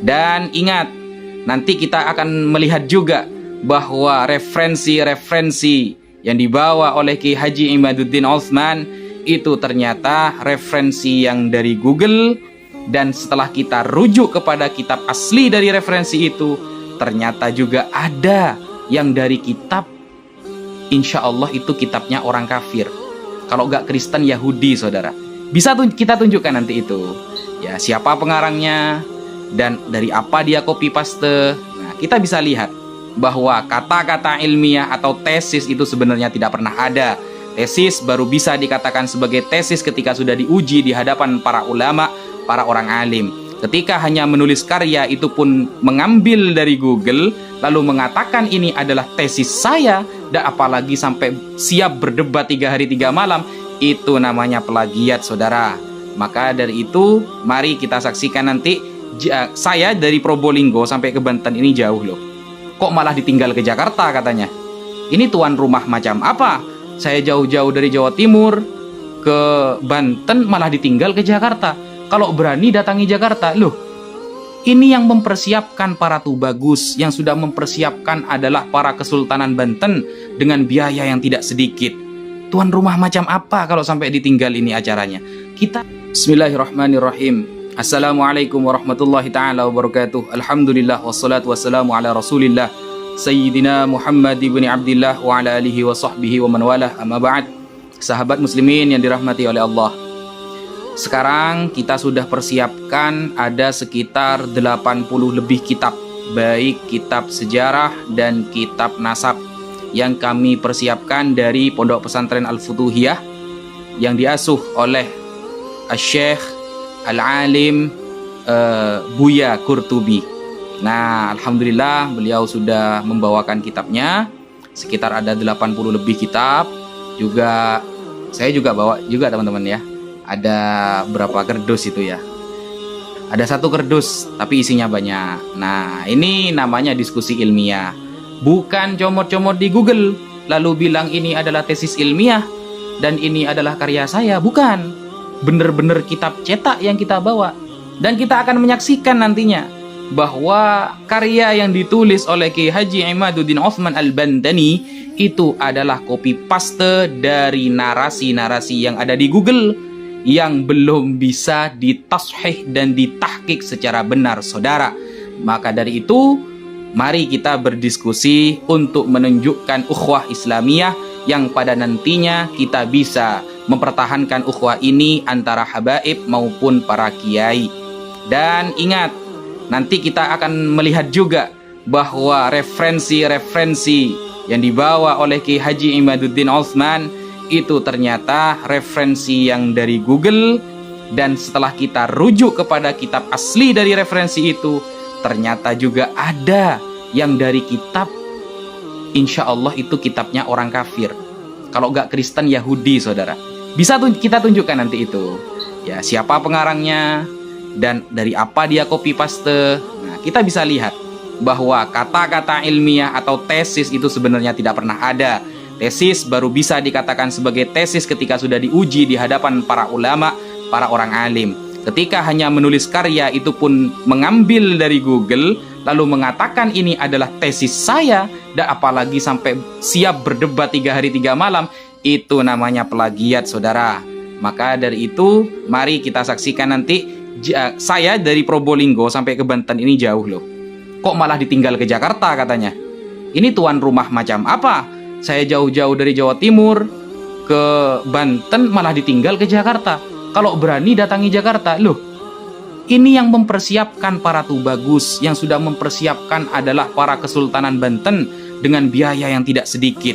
Dan ingat, nanti kita akan melihat juga bahwa referensi-referensi yang dibawa oleh Ki Haji Imaduddin Utsman itu ternyata referensi yang dari Google, dan setelah kita rujuk kepada kitab asli dari referensi itu, ternyata juga ada yang dari kitab, insya Allah itu kitabnya orang kafir. Kalau nggak Kristen, Yahudi, saudara. Bisa kita tunjukkan nanti itu. Ya, siapa pengarangnya dan dari apa dia copy paste. Nah, kita bisa lihat bahwa kata-kata ilmiah atau tesis itu sebenarnya tidak pernah ada. Tesis baru bisa dikatakan sebagai tesis ketika sudah diuji di hadapan para ulama, para orang alim. Ketika hanya menulis karya itu pun mengambil dari Google, lalu mengatakan ini adalah tesis saya, dan apalagi sampai siap berdebat 3 hari 3 malam, itu namanya plagiat, saudara. Maka dari itu, mari kita saksikan nanti. Saya dari Probolinggo sampai ke Banten ini jauh loh. Kok malah ditinggal ke Jakarta katanya? Ini tuan rumah macam apa? Saya jauh-jauh dari Jawa Timur ke Banten malah ditinggal ke Jakarta. Kalau berani datangi Jakarta, loh. Ini yang mempersiapkan para Tubagus, yang sudah mempersiapkan adalah para Kesultanan Banten dengan biaya yang tidak sedikit. Tuan rumah macam apa kalau sampai ditinggal ini acaranya? Bismillahirrahmanirrahim. Assalamualaikum warahmatullahi ta'ala wabarakatuh. Alhamdulillah wassalatu wassalamu ala rasulillah Sayyidina Muhammad ibn Abdillah wa ala alihi wa sahbihi wa man walah, amma ba'd. Sahabat muslimin yang dirahmati oleh Allah, sekarang kita sudah persiapkan ada sekitar 80 lebih kitab, baik kitab sejarah dan kitab nasab, yang kami persiapkan dari Pondok Pesantren Al-Futuhiyah yang diasuh oleh Syekh Al-Alim Buya Qurtubi. Nah, alhamdulillah beliau sudah membawakan kitabnya. Sekitar ada 80 lebih kitab. Juga saya juga bawa juga, teman-teman ya. Ada berapa kerdus itu ya? Ada 1 kerdus tapi isinya banyak. Nah, ini namanya diskusi ilmiah. Bukan comot-comot di Google lalu bilang ini adalah tesis ilmiah dan ini adalah karya saya, bukan. Bener-bener kitab cetak yang kita bawa. Dan kita akan menyaksikan nantinya bahwa karya yang ditulis oleh Ki Haji Imaduddin Utsman Al-Bantani itu adalah copy paste dari narasi-narasi yang ada di Google yang belum bisa ditashih dan ditahqiq secara benar, saudara. Maka dari itu, mari kita berdiskusi untuk menunjukkan ukhuwah Islamiyah yang pada nantinya kita bisa mempertahankan ukhuwah ini antara habaib maupun para kiai. Dan ingat, nanti kita akan melihat juga bahwa referensi-referensi yang dibawa oleh Ki Haji Imaduddin Utsman itu ternyata referensi yang dari Google, dan setelah kita rujuk kepada kitab asli dari referensi itu, ternyata juga ada yang dari kitab, insya Allah itu kitabnya orang kafir. Kalau nggak Kristen, Yahudi, saudara. Bisa kita tunjukkan nanti itu. Ya, siapa pengarangnya dan dari apa dia copy paste. Nah, kita bisa lihat bahwa kata-kata ilmiah atau tesis itu sebenarnya tidak pernah ada. Tesis baru bisa dikatakan sebagai tesis ketika sudah diuji di hadapan para ulama, para orang alim. Ketika hanya menulis karya itu pun mengambil dari Google, lalu mengatakan ini adalah tesis saya, dan apalagi sampai siap berdebat 3 hari 3 malam, itu namanya plagiat, saudara. Maka dari itu, mari kita saksikan nanti. Saya dari Probolinggo sampai ke Banten ini jauh loh. Kok malah ditinggal ke Jakarta katanya? Ini tuan rumah macam apa? Saya jauh-jauh dari Jawa Timur ke Banten malah ditinggal ke Jakarta. Kalau berani datangi Jakarta, loh. Ini yang mempersiapkan para Tubagus, yang sudah mempersiapkan adalah para Kesultanan Banten dengan biaya yang tidak sedikit.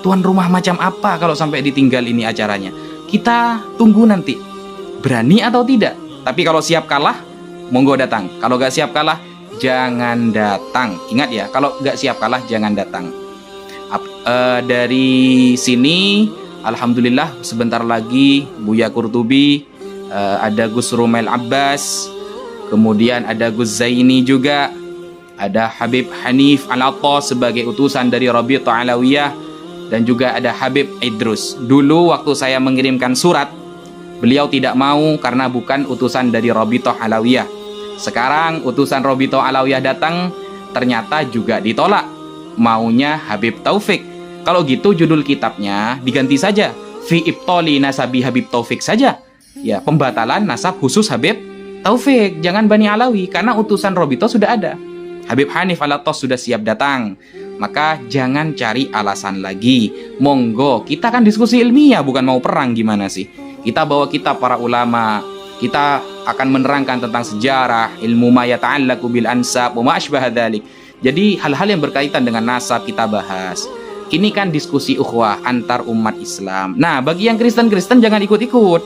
Tuan rumah macam apa kalau sampai ditinggal ini acaranya? Kita tunggu nanti. Berani atau tidak? Tapi kalau siap kalah, monggo datang. Kalau gak siap kalah, jangan datang. Ingat ya, kalau gak siap kalah, jangan datang. Dari sini, alhamdulillah sebentar lagi Buya Qurtubi, ada Gus Rumail Abbas, kemudian ada Gus Zaini juga, ada Habib Hanif Al-Atta sebagai utusan dari Rabi'ah Alawiyah, dan juga ada Habib Idrus. Dulu waktu saya mengirimkan surat, beliau tidak mau karena bukan utusan dari Rabi'ah Alawiyah. Sekarang utusan Robito Alawiyah datang, ternyata juga ditolak. Maunya Habib Taufik. Kalau gitu judul kitabnya diganti saja, Fi Ibtali Nasabi Habib Taufik saja. Ya, pembatalan nasab khusus Habib Taufik, jangan Bani Alawi, karena utusan Robito sudah ada. Habib Hanif Alatos sudah siap datang. Maka jangan cari alasan lagi. Monggo, kita kan diskusi ilmiah, bukan mau perang gimana sih. Kita bawa kitab para ulama. Kita akan menerangkan tentang sejarah, ilmu ma yata'allaqu bil ansab wa ma asbaha dzalik. Jadi hal-hal yang berkaitan dengan nasab kita bahas. Ini kan diskusi ukhuwah antar umat Islam. Nah, bagi yang Kristen-Kristen jangan ikut-ikut.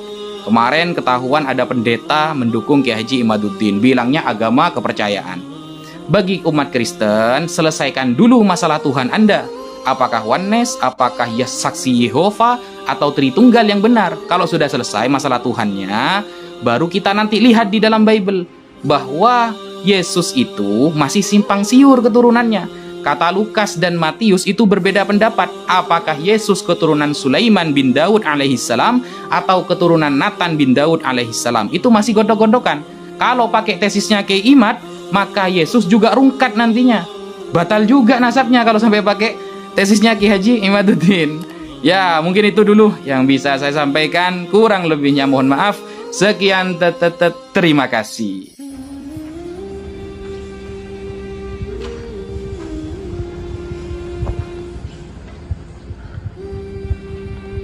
Kemarin ketahuan ada pendeta mendukung Kiai Haji Imaduddin, bilangnya agama kepercayaan. Bagi umat Kristen, selesaikan dulu masalah Tuhan Anda. Apakah oneness, apakah ya saksi Yehova, atau Tritunggal yang benar. Kalau sudah selesai masalah Tuhannya, baru kita nanti lihat di dalam Bible bahwa Yesus itu masih simpang siur keturunannya. Kata Lukas dan Matius itu berbeda pendapat. Apakah Yesus keturunan Sulaiman bin Daud alaihissalam atau keturunan Nathan bin Daud alaihissalam? Itu masih gondok-gondokan. Kalau pakai tesisnya Kiai Imad, maka Yesus juga rungkat nantinya. Batal juga nasabnya kalau sampai pakai tesisnya Ki Haji Imaduddin. Ya, mungkin itu dulu yang bisa saya sampaikan. Kurang lebihnya mohon maaf. Sekian, terima kasih.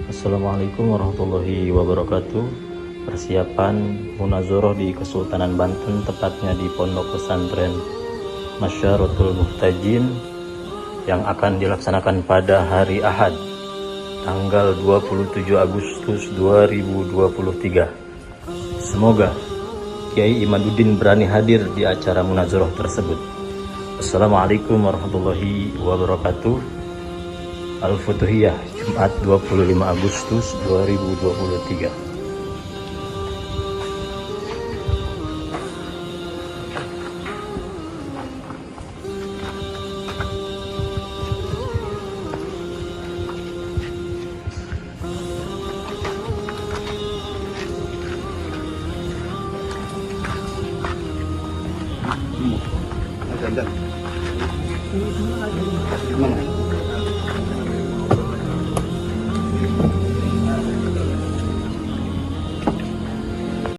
Assalamualaikum warahmatullahi wabarakatuh. Persiapan munazoroh di Kesultanan Banten, tepatnya di Pondok Pesantren Masyaratul Muhtajin, yang akan dilaksanakan pada hari Ahad tanggal 27 Agustus 2023. Semoga Kiai Imaduddin berani hadir di acara munazoroh tersebut. Assalamualaikum warahmatullahi wabarakatuh. Al-Futuhiyah, Jumat 25 Agustus 2023. Gimana?